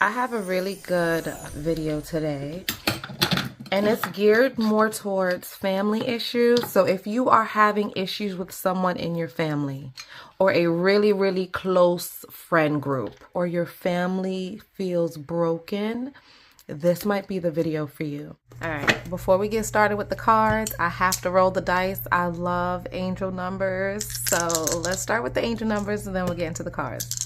I have a really good video today, and it's geared more towards family issues. So if you are having issues with someone in your family, or a really, really close friend group, or your family feels broken, this might be the video for you. All right, before we get started with the cards, I have to roll the dice. I love angel numbers. So let's start with the angel numbers and then we'll get into the cards.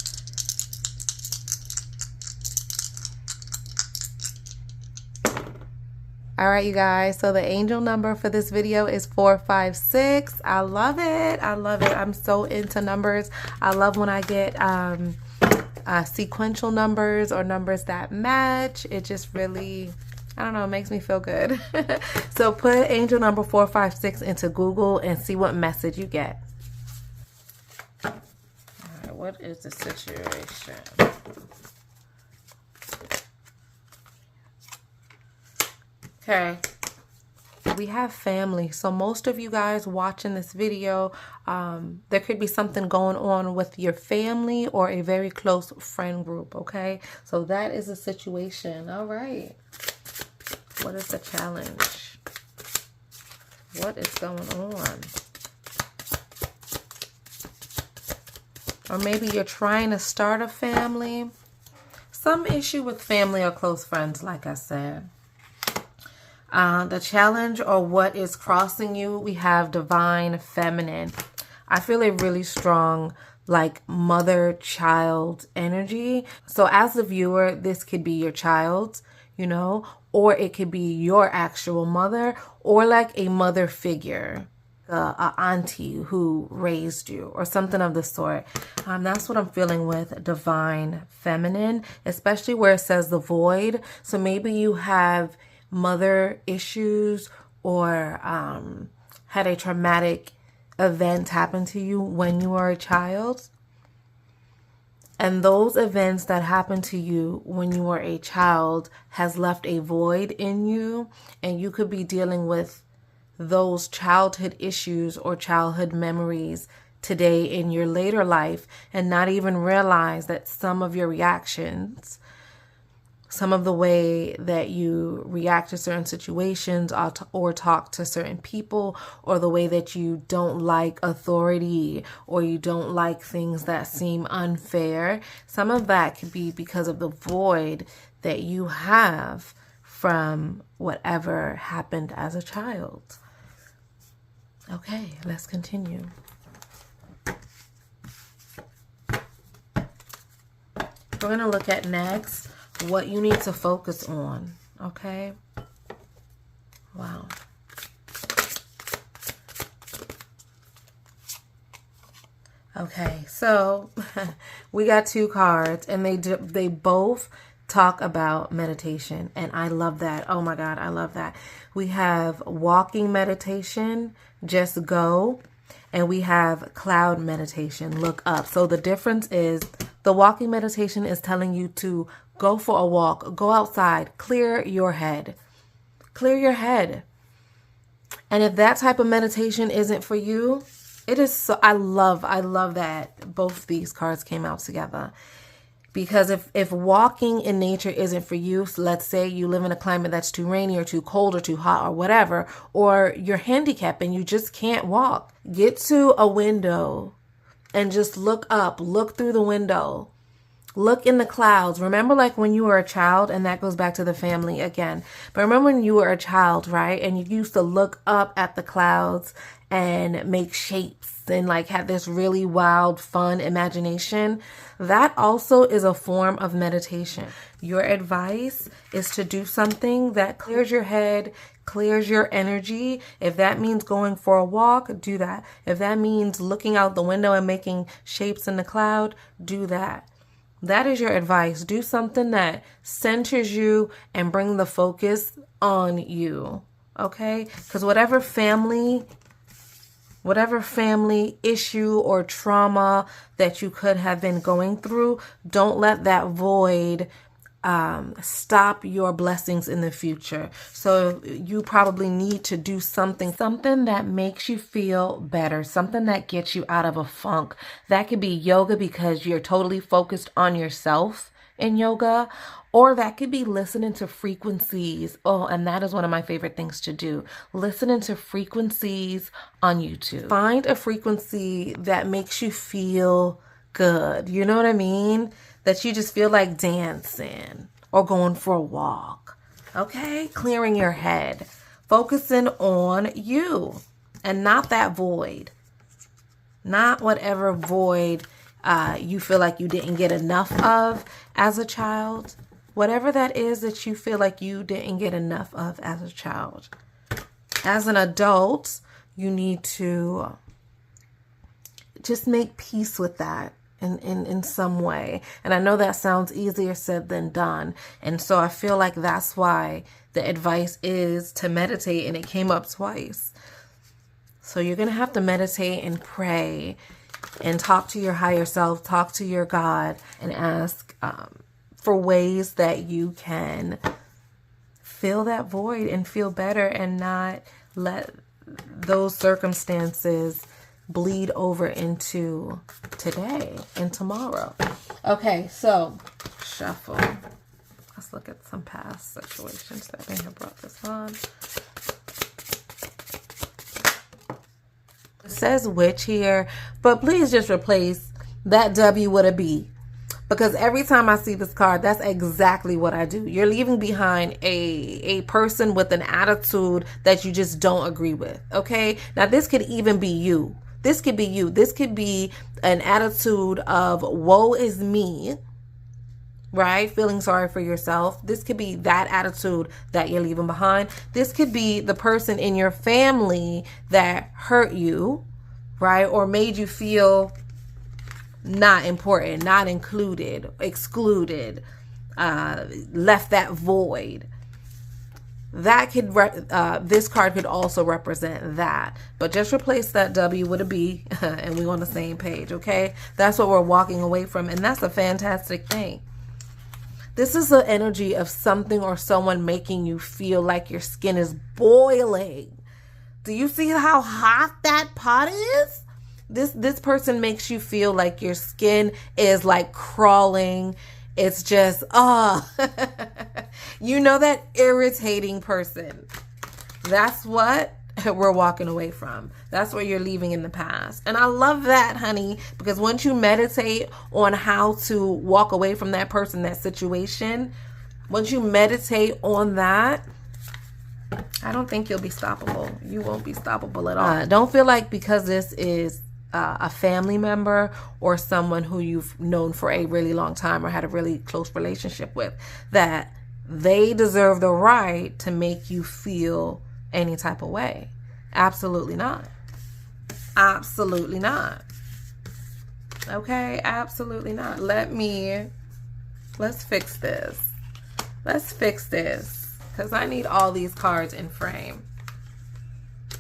All right, you guys, so the angel number for this video is 456. I love it. I love it. I'm so into numbers. I love when I get sequential numbers or numbers that match. It just really, I don't know, it makes me feel good. So put angel number 456 into Google and see what message you get. All right, what is the situation? Okay, we have family. So most of you guys watching this video, there could be something going on with your family or a very close friend group, okay? So that is a situation. All right. What is the challenge? What is going on? Or maybe you're trying to start a family. Some issue with family or close friends, like I said. The challenge or what is crossing you, we have divine feminine. I feel a really strong like mother-child energy. So as a viewer, this could be your child, you know, or it could be your actual mother or like a mother figure, a auntie who raised you or something of the sort. That's what I'm feeling with divine feminine, especially where it says the void. So maybe you have mother issues or had a traumatic event happen to you when you were a child. And those events that happened to you when you were a child has left a void in you. And you could be dealing with those childhood issues or childhood memories today in your later life and not even realize that some of your reactions, some of the way that you react to certain situations or talk to certain people, or the way that you don't like authority or you don't like things that seem unfair, some of that could be because of the void that you have from whatever happened as a child. Okay, let's continue. We're going to look at next what you need to focus on, okay? Wow. Okay, so we got two cards, and they both talk about meditation, and I love that. Oh my God, I love that. We have walking meditation, just go, and we have cloud meditation, look up. So the difference is the walking meditation is telling you to go for a walk, go outside, clear your head. Clear your head. And if that type of meditation isn't for you, it is so, I love that both these cards came out together. Because if walking in nature isn't for you, so let's say you live in a climate that's too rainy or too cold or too hot or whatever, or you're handicapped and you just can't walk, get to a window and just look up, look through the window. Look in the clouds. Remember like when you were a child, and that goes back to the family again. But remember when you were a child, right? And you used to look up at the clouds and make shapes and like have this really wild, fun imagination. That also is a form of meditation. Your advice is to do something that clears your head, clears your energy. If that means going for a walk, do that. If that means looking out the window and making shapes in the cloud, do that. That is your advice. Do something that centers you and bring the focus on you, okay? Because whatever family issue or trauma that you could have been going through, don't let that void stop your blessings in the future. So you probably need to do something that makes you feel better, something that gets you out of a funk. That could be yoga because you're totally focused on yourself in yoga, or that could be listening to frequencies. Oh, and that is one of my favorite things to do. Listening to frequencies on YouTube. Find a frequency that makes you feel good. You know what I mean? That you just feel like dancing or going for a walk. Okay? Clearing your head. Focusing on you and not that void. Not whatever void you feel like you didn't get enough of as a child. Whatever that is that you feel like you didn't get enough of as a child. As an adult, you need to just make peace with that in some way. And I know that sounds easier said than done. And so I feel like that's why the advice is to meditate, and it came up twice. So you're going to have to meditate and pray and talk to your higher self, talk to your God, and ask for ways that you can fill that void and feel better and not let those circumstances bleed over into today and tomorrow. Okay, so shuffle. Let's look at some past situations that may have brought this on. It says witch here, but please just replace that W with a B. Because every time I see this card, that's exactly what I do. You're leaving behind a person with an attitude that you just don't agree with, okay? Now, this could even be you. This could be you. This could be an attitude of woe is me, right? Feeling sorry for yourself. This could be that attitude that you're leaving behind. This could be the person in your family that hurt you, right? Or made you feel not important, not included, excluded, left that void. That could, this card could also represent that. But just replace that W with a B and we're on the same page, okay? That's what we're walking away from, and that's a fantastic thing. This is the energy of something or someone making you feel like your skin is boiling. Do you see how hot that pot is? This person makes you feel like your skin is like crawling. It's just, you know, that irritating person. That's what we're walking away from. That's what you're leaving in the past. And I love that, honey, because once you meditate on how to walk away from that person, that situation, once you meditate on that, I don't think you'll be stoppable. You won't be stoppable at all. Don't feel like because this is a family member or someone who you've known for a really long time or had a really close relationship with, that they deserve the right to make you feel any type of way. Absolutely not. Absolutely not. Okay, absolutely not. Let's fix this. Let's fix this, because I need all these cards in frame.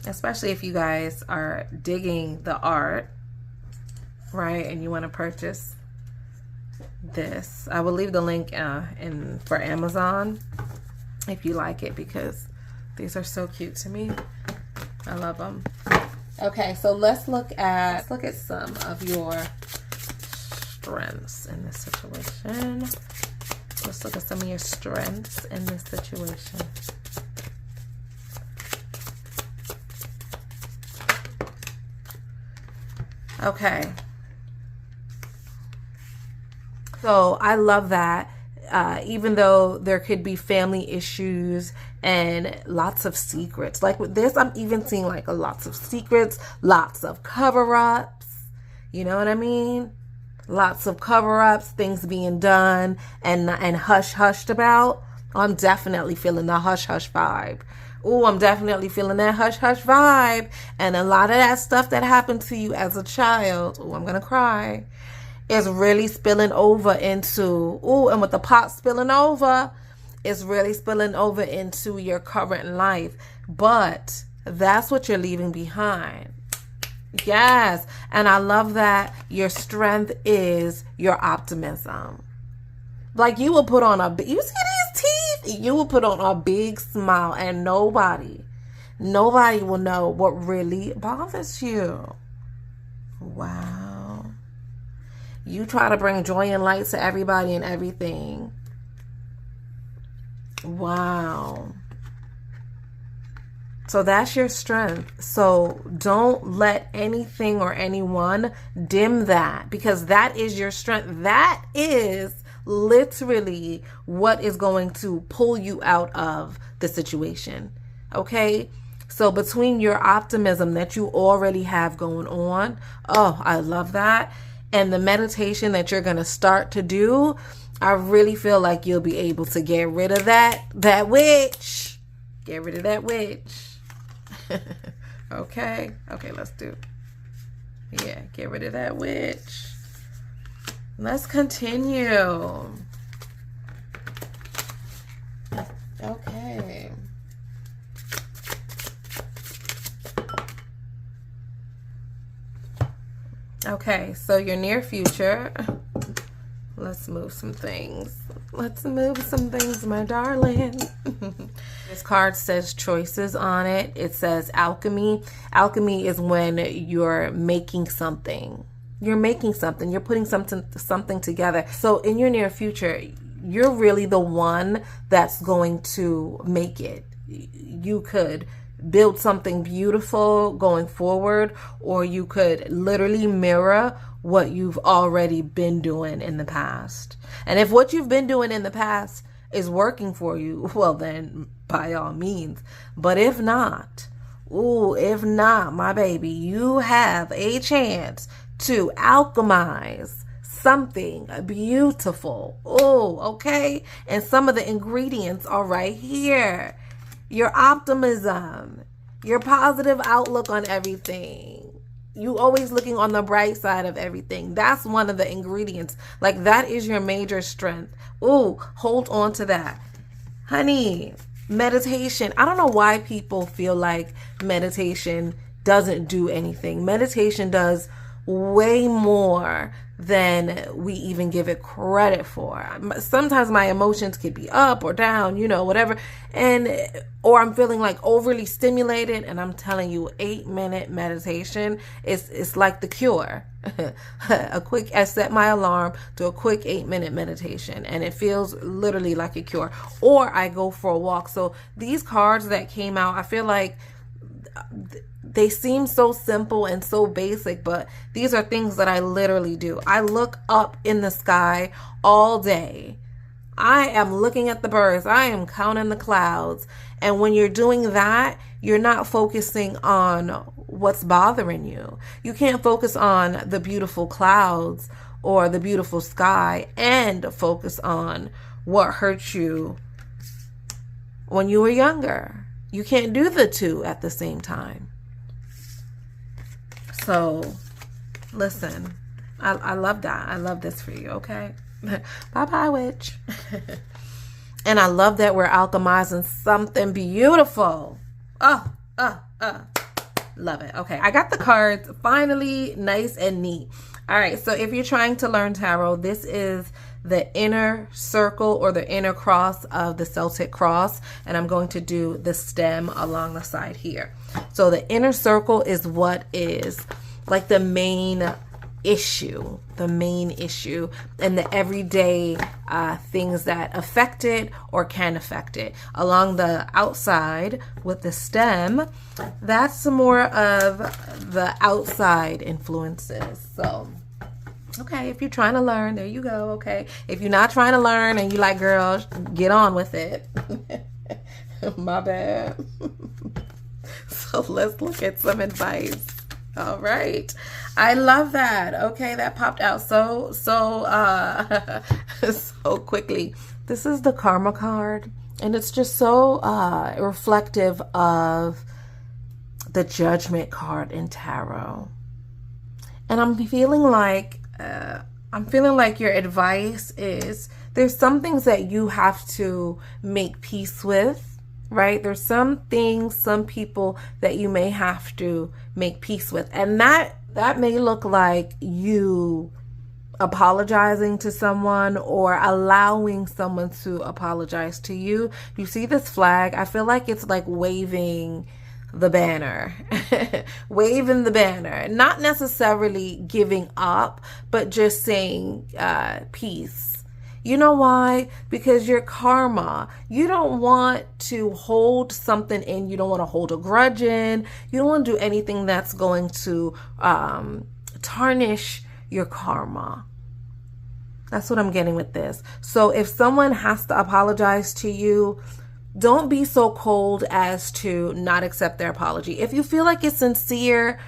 Especially if you guys are digging the art, right? And you want to purchase this. I will leave the link for Amazon if you like it, because these are so cute to me. I love them. Okay, so let's look at some of your strengths in this situation. Let's look at some of your strengths in this situation. Okay. So I love that. Even though there could be family issues and lots of secrets. Like with this, I'm even seeing like lots of secrets, lots of cover-ups. You know what I mean? Lots of cover-ups, things being done and hush-hushed about. I'm definitely feeling the hush-hush vibe. Ooh, I'm definitely feeling that hush-hush vibe. And a lot of that stuff that happened to you as a child, ooh, I'm going to cry, is really spilling over into, and with the pot spilling over, it's really spilling over into your current life. But that's what you're leaving behind. Yes. And I love that your strength is your optimism. Like you will put on you see these teeth? You will put on a big smile and nobody will know what really bothers you. Wow. You try to bring joy and light to everybody and everything. Wow. So that's your strength. So don't let anything or anyone dim that, because that is your strength. That is literally what is going to pull you out of the situation. Okay? So between your optimism that you already have going on, oh, I love that, and the meditation that you're going to start to do, I really feel like you'll be able to get rid of that witch. Get rid of that witch. Okay, let's do. Yeah, get rid of that witch. Let's continue. Okay. Okay, so your near future. Let's move some things. My darling. This card says choices on it. It says alchemy. Alchemy is when you're making something. You're putting something together. So in your near future, you're really the one that's going to make it. You could build something beautiful going forward, or you could literally mirror what you've already been doing in the past. And if what you've been doing in the past is working for you, well then by all means. But if not, my baby, you have a chance to alchemize something beautiful. Okay? And some of the ingredients are right here. Your optimism, your positive outlook on everything. You always looking on the bright side of everything. That's one of the ingredients. Like, that is your major strength. Hold on to that. Honey, meditation. I don't know why people feel like meditation doesn't do anything. Meditation does way more than we even give it credit for. Sometimes my emotions could be up or down, whatever. Or I'm feeling like overly stimulated, and I'm telling you, 8-minute meditation is like the cure. I set my alarm to a quick 8-minute meditation, and it feels literally like a cure. Or I go for a walk. So these cards that came out, I feel like they seem so simple and so basic, but these are things that I literally do. I look up in the sky all day. I am looking at the birds. I am counting the clouds. And when you're doing that, you're not focusing on what's bothering you. You can't focus on the beautiful clouds or the beautiful sky and focus on what hurt you when you were younger. You can't do the two at the same time. So, listen, I love that. I love this for you, okay? Bye-bye, witch. And I love that we're alchemizing something beautiful. Love it. Okay, I got the cards finally nice and neat. All right, so if you're trying to learn tarot, this is the inner circle or the inner cross of the Celtic cross, and I'm going to do the stem along the side here. So the inner circle is what is like the main issue, and the everyday things that affect it or can affect it. Along the outside with the stem, that's more of the outside influences. So okay, if you're trying to learn, there you go, okay? If you're not trying to learn and you like, girl, get on with it. My bad. So let's look at some advice. All right. I love that. Okay, that popped out so quickly. This is the Karma card, and it's just so reflective of the Judgment card in tarot. And I'm feeling like your advice is there's some things that you have to make peace with, right? There's some things, some people that you may have to make peace with. And that may look like you apologizing to someone or allowing someone to apologize to you. You see this flag? I feel like it's like waving the banner. Waving the banner. Not necessarily giving up, but just saying peace. You know why? Because your karma. You don't want to hold something in. You don't want to hold a grudge in. You don't want to do anything that's going to tarnish your karma. That's what I'm getting with this. So if someone has to apologize to you, don't be so cold as to not accept their apology. If you feel like it's sincere,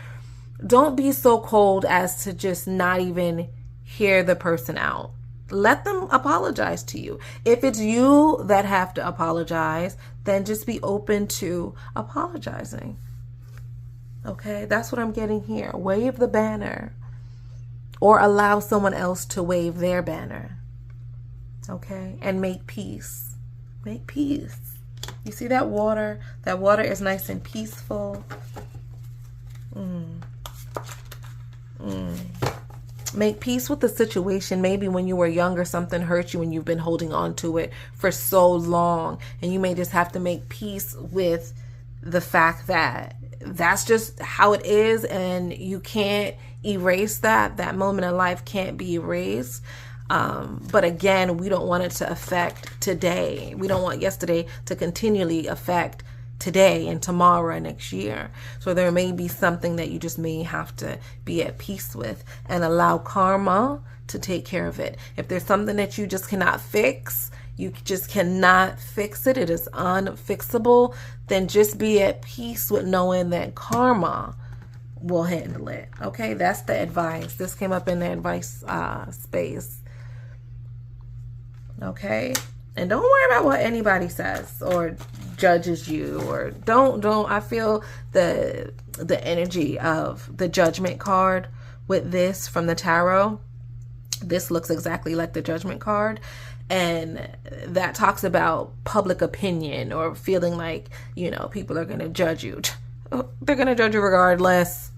don't be so cold as to just not even hear the person out. Let them apologize to you. If it's you that have to apologize, then just be open to apologizing. Okay, that's what I'm getting here. Wave the banner. Or allow someone else to wave their banner. Okay, and make peace. Make peace. You see that water? That water is nice and peaceful. Make peace with the situation. Maybe when you were younger, something hurt you and you've been holding on to it for so long. And you may just have to make peace with the fact that that's just how it is and you can't erase that. That moment in life can't be erased. But again, we don't want it to affect today. We don't want yesterday to continually affect today and tomorrow and next year. So there may be something that you just may have to be at peace with and allow karma to take care of it. If there's something that you just cannot fix, you just cannot fix it, it is unfixable, then just be at peace with knowing that karma will handle it. Okay, that's the advice. This came up in the advice space. Okay, and don't worry about what anybody says or judges you, or don't. I feel the energy of the judgment card with this from the tarot. This looks exactly like the judgment card. And that talks about public opinion or feeling like, you know, people are going to judge you. They're going to judge you regardless.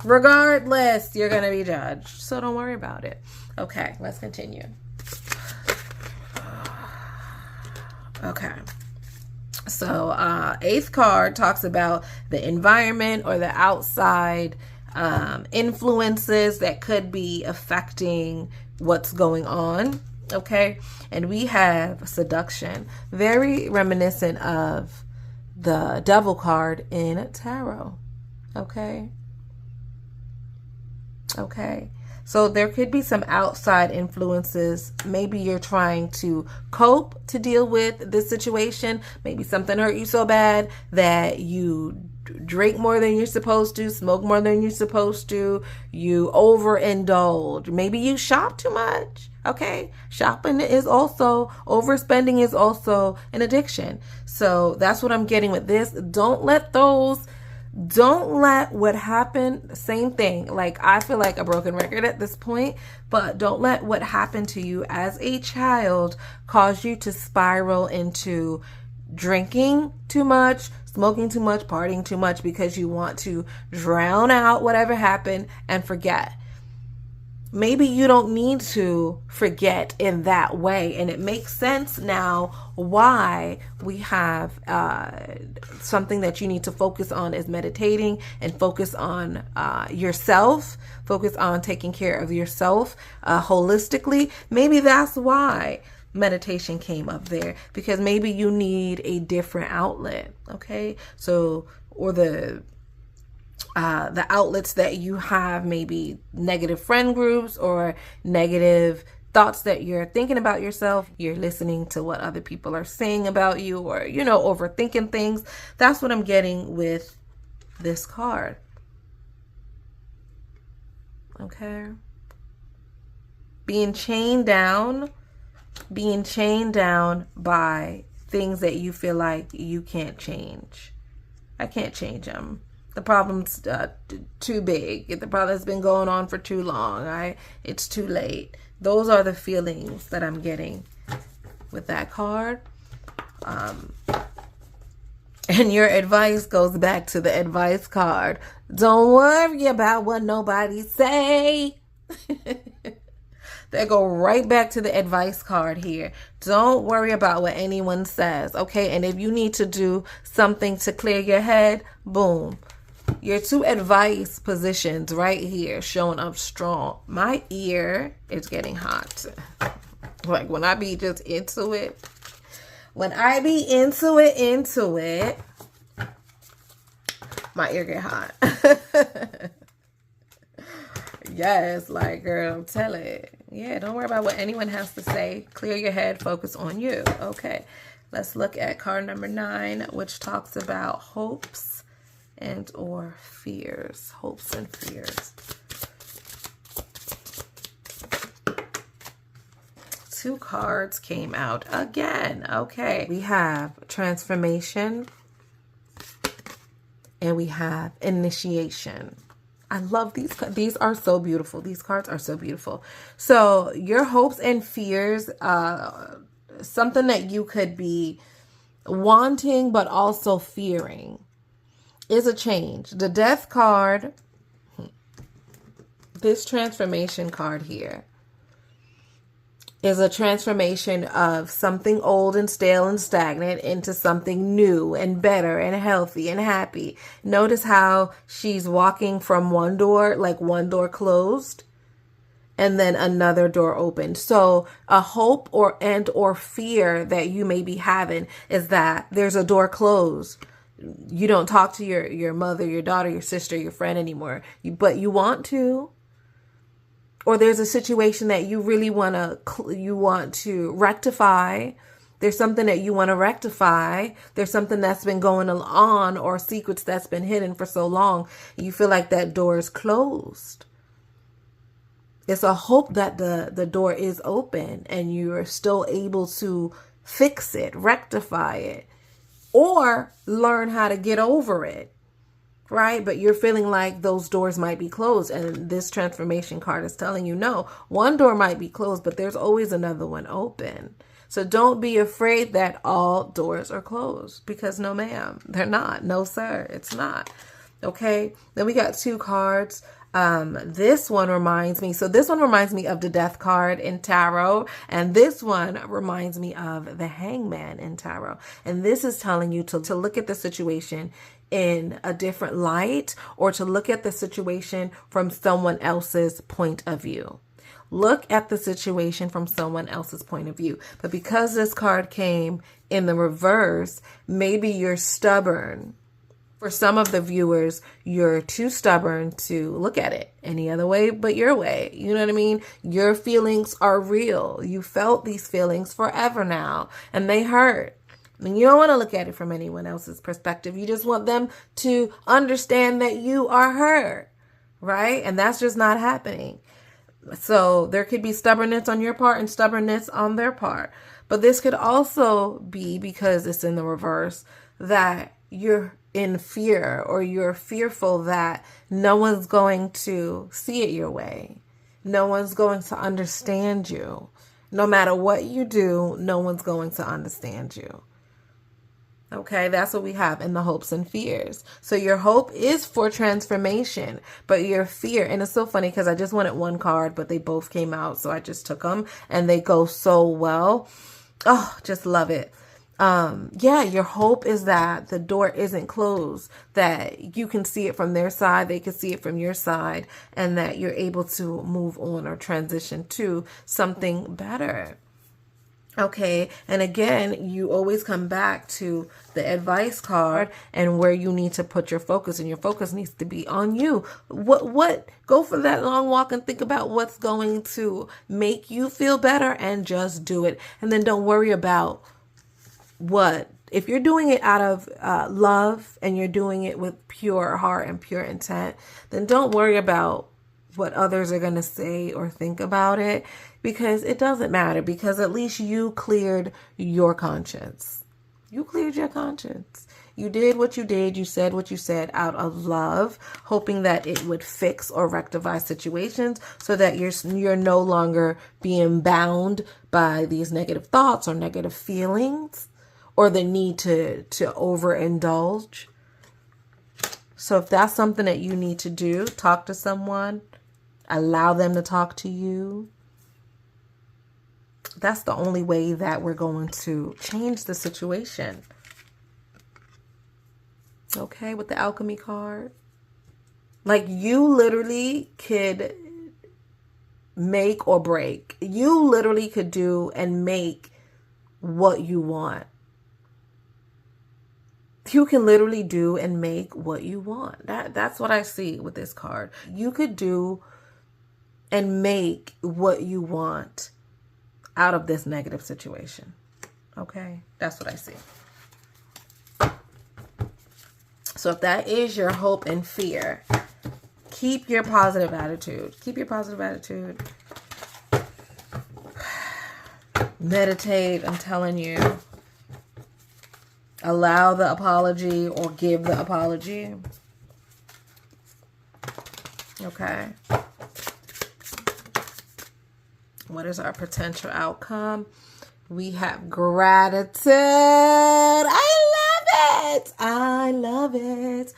Regardless, you're going to be judged. So don't worry about it. Okay, let's continue. Okay. So, 8th card talks about the environment or the outside influences that could be affecting what's going on. Okay, and we have seduction, very reminiscent of the devil card in tarot. Okay, so there could be some outside influences. Maybe you're trying to cope to deal with this situation. Maybe something hurt you so bad that you drink more than you're supposed to, smoke more than you're supposed to, you overindulge. Maybe you shop too much. Okay, shopping is also, overspending is also an addiction. So that's what I'm getting with this. Don't let what happened, same thing. Like, I feel like a broken record at this point, but don't let what happened to you as a child cause you to spiral into drinking too much, smoking too much, partying too much because you want to drown out whatever happened and forget. Maybe you don't need to forget in that way. And it makes sense now why we have something that you need to focus on is meditating and focus on yourself, focus on taking care of yourself holistically. Maybe that's why meditation came up there, because maybe you need a different outlet. Okay, so, or the outlets that you have, maybe negative friend groups or negative thoughts that you're thinking about yourself. You're listening to what other people are saying about you, or, you know, overthinking things. That's what I'm getting with this card. Okay. Being chained down by things that you feel like you can't change. I can't change them. The problem's too big. The problem's been going on for too long. It's too late. Those are the feelings that I'm getting with that card. And your advice goes back to the advice card. Don't worry about what nobody say. They go right back to the advice card here. Don't worry about what anyone says, okay? And if you need to do something to clear your head, boom. Your two advice positions right here showing up strong. My ear is getting hot. Like when I be just into it. When I be into it, my ear get hot. Yes, like, girl, tell it. Yeah, don't worry about what anyone has to say. Clear your head, focus on you. Okay, let's look at card number 9, which talks about hopes and or fears. Hopes and fears. 2 cards came out again. Okay, we have transformation and we have initiation. I love these. These are so beautiful. These cards are so beautiful. So your hopes and fears, something that you could be wanting but also fearing, is a change. The death card, this transformation card here, is a transformation of something old and stale and stagnant into something new and better and healthy and happy. Notice how she's walking from one door, like one door closed and then another door opened. So a hope or fear that you may be having is that there's a door closed. You don't talk to your mother, your daughter, your sister, your friend anymore, but you want to. Or there's a situation that you really want to rectify. There's something that you want to rectify. There's something that's been going on or secrets that's been hidden for so long. You feel like that door is closed. It's a hope that the door is open and you're still able to fix it, rectify it, or learn how to get over it. Right? But you're feeling like those doors might be closed. And this transformation card is telling you, no, one door might be closed, but there's always another one open. So don't be afraid that all doors are closed, because no, ma'am, they're not. No, sir, it's not. Okay. Then we got 2 cards. This one reminds me. So this one reminds me of the death card in tarot. And this one reminds me of the hangman in tarot. And this is telling you to look at the situation in a different light, or to look at the situation from someone else's point of view. Look at the situation from someone else's point of view. But because this card came in the reverse, maybe you're stubborn. For some of the viewers, you're too stubborn to look at it any other way but your way. You know what I mean? Your feelings are real. You felt these feelings forever now, and they hurt. And you don't want to look at it from anyone else's perspective. You just want them to understand that you are hurt, right? And that's just not happening. So there could be stubbornness on your part and stubbornness on their part. But this could also be, because it's in the reverse, that you're in fear, or you're fearful that no one's going to see it your way. No one's going to understand you. No matter what you do, no one's going to understand you. Okay, that's what we have in the hopes and fears. So your hope is for transformation, but your fear, and it's so funny because I just wanted 1 card, but they both came out, so I just took them, and they go so well. Oh, just love it. Yeah, your hope is that the door isn't closed, that you can see it from their side, they can see it from your side, and that you're able to move on or transition to something better. Okay, and again, you always come back to the advice card and where you need to put your focus, and your focus needs to be on you. Go for that long walk and think about what's going to make you feel better, and just do it. And then don't worry about if you're doing it out of love, and you're doing it with pure heart and pure intent, then don't worry about what others are going to say or think about it, because it doesn't matter, because at least you cleared your conscience. You cleared your conscience. You did what you did. You said what you said out of love, hoping that it would fix or rectify situations so that you're no longer being bound by these negative thoughts or negative feelings, or the need to overindulge. So if that's something that you need to do, talk to someone, allow them to talk to you, That's the only way that we're going to change the situation. Okay, with the alchemy card. Like, you literally could make or break. You literally could do and make what you want. You can literally do and make what you want. That's what I see with this card. You could do and make what you want out of this negative situation. Okay? That's what I see. So if that is your hope and fear, keep your positive attitude. Keep your positive attitude. Meditate, I'm telling you. Allow the apology or give the apology. Okay. What is our potential outcome? We have gratitude. I love it.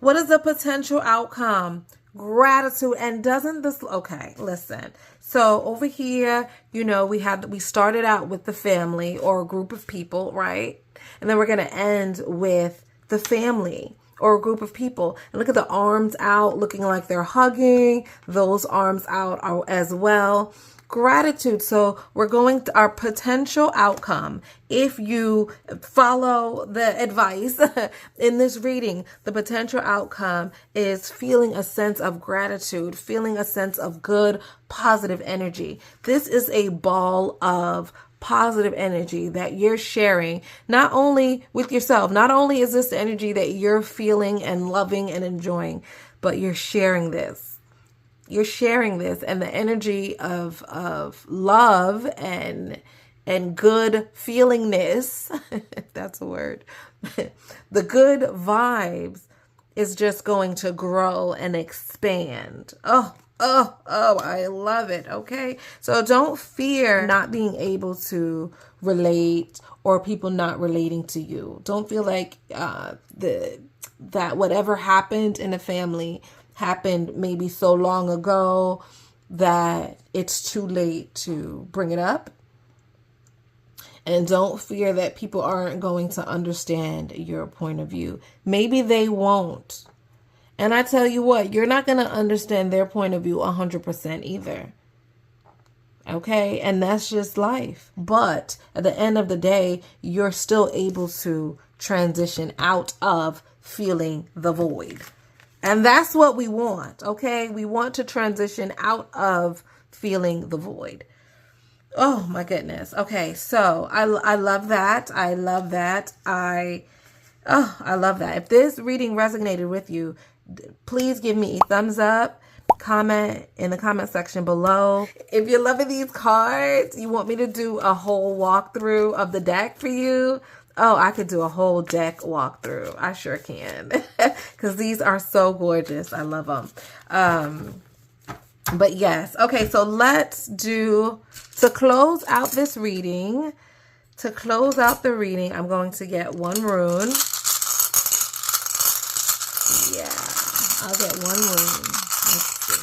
What is the potential outcome? Gratitude. And doesn't this, okay, listen. So over here, you know, we started out with the family or a group of people, right? And then we're going to end with the family or a group of people. And look at the arms out, looking like they're hugging. Those arms out are as well. Gratitude. So we're going to our potential outcome. If you follow the advice in this reading, the potential outcome is feeling a sense of gratitude, feeling a sense of good, positive energy. This is a ball of positive energy that you're sharing, not only with yourself. Not only is this the energy that you're feeling and loving and enjoying, but you're sharing this. You're sharing this, and the energy of love and good feelingness, if that's a word, the good vibes is just going to grow and expand. Oh, I love it. Okay. So don't fear not being able to relate or people not relating to you. Don't feel like that whatever happened in a family happened maybe so long ago that it's too late to bring it up. And don't fear that people aren't going to understand your point of view. Maybe they won't. And I tell you what, you're not going to understand their point of view 100% either. Okay? And that's just life. But at the end of the day, you're still able to transition out of feeling the void. And that's what we want, okay? We want to transition out of feeling the void. Oh, my goodness. Okay, so I love that. I love that. I love that. If this reading resonated with you, please give me a thumbs up. Comment in the comment section below. If you're loving these cards, you want me to do a whole walkthrough of the deck for you, oh, I could do a whole deck walkthrough. I sure can. Because these are so gorgeous. I love them. But yes. Okay, so let's do, to close out this reading, I'm going to get one rune. Yeah, I'll get one rune. Let's see.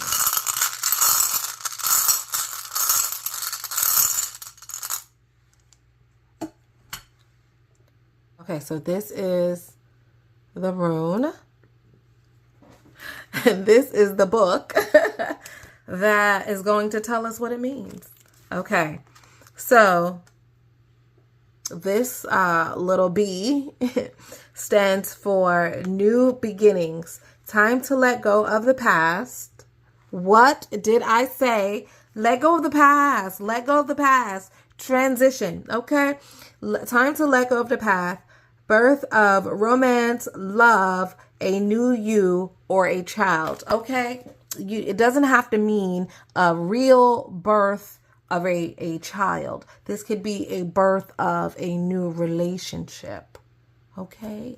Okay, so this is the rune. And this is the book that is going to tell us what it means. Okay, so this little B stands for new beginnings. Time to let go of the past. What did I say? Let go of the past. Let go of the past. Transition. Okay, time to let go of the past. Birth of romance, love, a new you, or a child. Okay, it doesn't have to mean a real birth of a child. This could be a birth of a new relationship. Okay,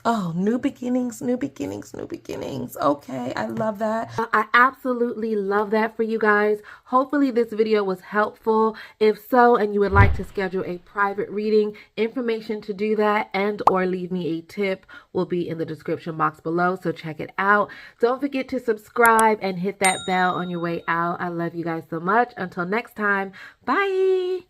Oh, new beginnings, new beginnings, new beginnings. Okay, I love that. I absolutely love that for you guys. Hopefully this video was helpful. If so, and you would like to schedule a private reading, information to do that and or leave me a tip will be in the description box below, so check it out. Don't forget to subscribe and hit that bell on your way out. I love you guys so much. Until next time, bye.